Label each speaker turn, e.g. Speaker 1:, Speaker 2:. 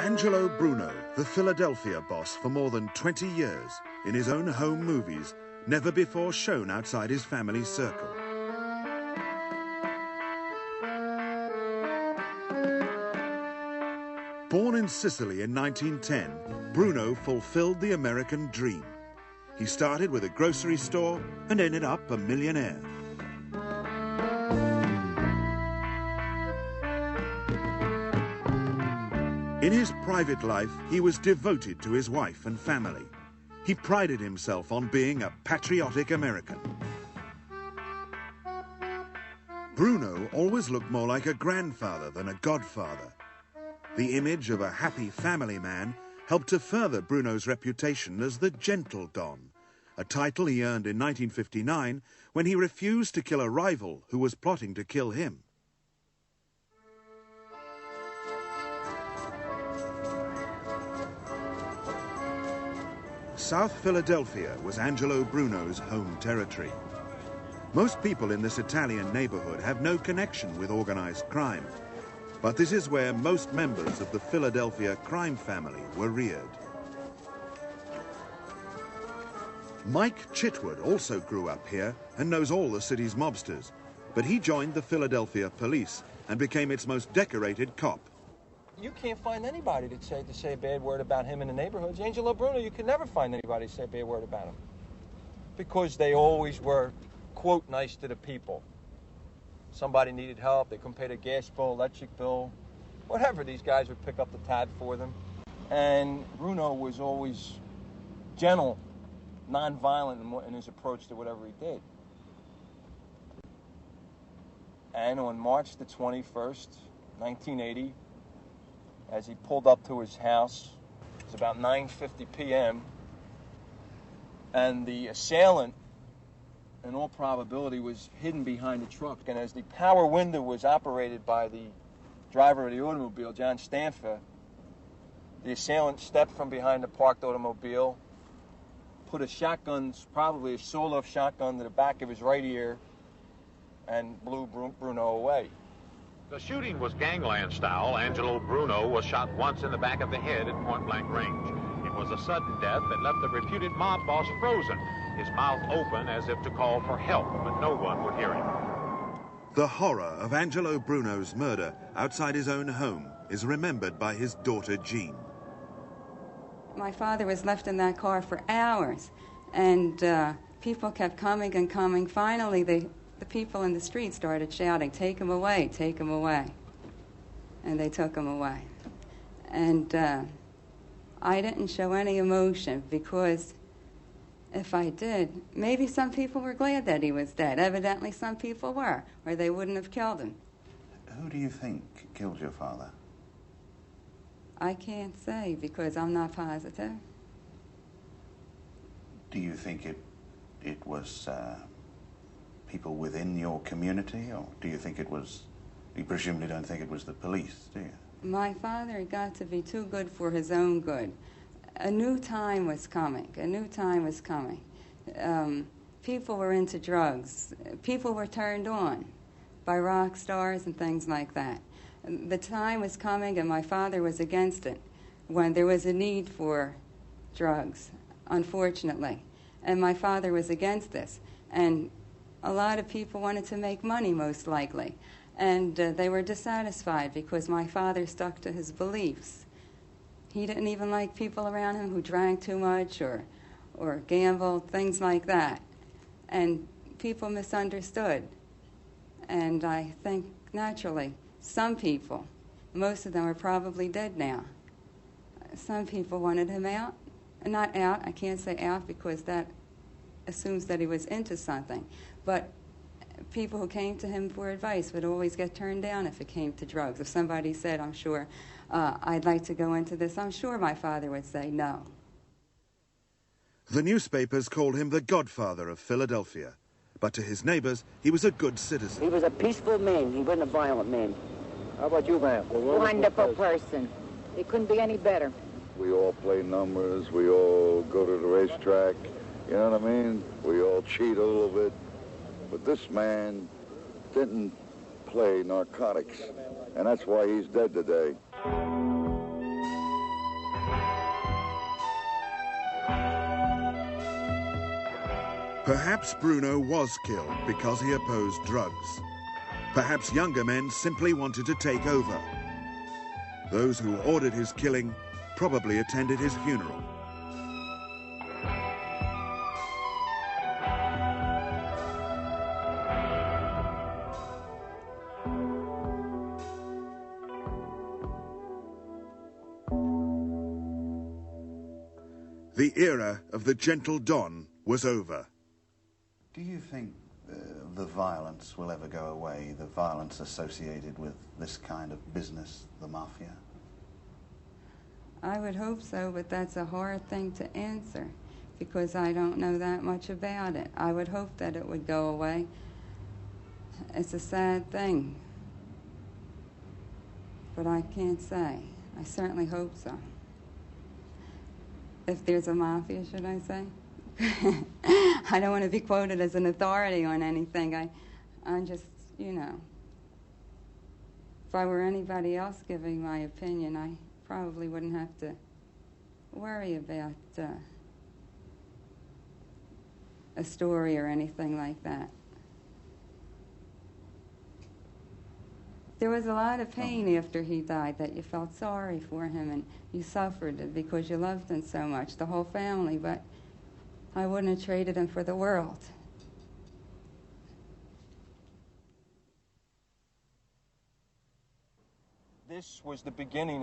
Speaker 1: Angelo Bruno, the Philadelphia boss for more than 20 years, in his own home movies, never before shown outside his family circle. Born in Sicily in 1910, Bruno fulfilled the American dream. He started with a grocery store and ended up a millionaire. In his private life, he was devoted to his wife and family. He prided himself on being a patriotic American. Bruno always looked more like a grandfather than a godfather. The image of a happy family man helped to further Bruno's reputation as the Gentle Don, a title he earned in 1959 when he refused to kill a rival who was plotting to kill him. South Philadelphia was Angelo Bruno's home territory. Most people in this Italian neighborhood have no connection with organized crime, but this is where most members of the Philadelphia crime family were reared. Mike Chitwood also grew up here and knows all the city's mobsters, but he joined the Philadelphia police and became its most decorated cop.
Speaker 2: You can't find anybody to say a bad word about him in the neighborhoods. Angelo Bruno, you could never find anybody to say a bad word about him, because they always were, quote, nice to the people. Somebody needed help, they couldn't pay their gas bill, electric bill, whatever, these guys would pick up the tab for them. And Bruno was always gentle, non-violent in his approach to whatever he did. And on March the 21st, 1980, as he pulled up to his house, it was about 9:50 p.m., and the assailant, in all probability, was hidden behind the truck. And as the power window was operated by the driver of the automobile, John Stanfa, the assailant stepped from behind the parked automobile, put a shotgun, probably a sawed-off shotgun, to the back of his right ear, and blew Bruno away.
Speaker 3: The shooting was gangland style. Angelo Bruno was shot once in the back of the head at point-blank range. It was a sudden death that left the reputed mob boss frozen, his mouth open as if to call for help, but no one would hear him.
Speaker 1: The horror of Angelo Bruno's murder outside his own home is remembered by his daughter Jean.
Speaker 4: My father was left in that car for hours, and people kept coming and coming. Finally, the people in the street started shouting, "Take him away, take him away." And they took him away. And I didn't show any emotion, because if I did, maybe some people were glad that he was dead. Evidently some people were, or they wouldn't have killed him.
Speaker 5: Who do you think killed your father?
Speaker 4: I can't say, because I'm not positive.
Speaker 5: Do you think it was people within your community, or do you think it was, you presumably don't think it was the police, do you?
Speaker 4: My father got to be too good for his own good. A new time was coming. A new time was coming. People were into drugs. People were turned on by rock stars and things like that. The time was coming, and my father was against it when there was a need for drugs, unfortunately. And my father was against this. And a lot of people wanted to make money, most likely. And they were dissatisfied because my father stuck to his beliefs. He didn't even like people around him who drank too much or gambled, things like that. And people misunderstood. And I think, naturally, some people, most of them are probably dead now. Some people wanted him out. Not out, I can't say out, because that assumes that he was into something. But people who came to him for advice would always get turned down if it came to drugs. If somebody said, I'm sure, I'd like to go into this, I'm sure my father would say no.
Speaker 1: The newspapers called him the godfather of Philadelphia, but to his neighbors, he was a good citizen.
Speaker 6: He was a peaceful man. He wasn't a violent man.
Speaker 7: How about you, ma'am?
Speaker 6: Wonderful person. He couldn't be any better.
Speaker 7: We all play numbers. We all go to the racetrack. You know what I mean? We all cheat a little bit. But this man didn't play narcotics, and that's why he's dead today.
Speaker 1: Perhaps Bruno was killed because he opposed drugs. Perhaps younger men simply wanted to take over. Those who ordered his killing probably attended his funeral. The era of the gentle Don was over.
Speaker 5: Do you think the violence will ever go away, the violence associated with this kind of business, the mafia?
Speaker 4: I would hope so, but that's a hard thing to answer because I don't know that much about it. I would hope that it would go away. It's a sad thing, but I can't say. I certainly hope so. If there's a mafia, should I say? I don't want to be quoted as an authority on anything. I just, you know, if I were anybody else giving my opinion, I probably wouldn't have to worry about a story or anything like that. There was a lot of pain after he died that you felt sorry for him and you suffered it because you loved him so much, the whole family, but I wouldn't have traded him for the world.
Speaker 2: This was the beginning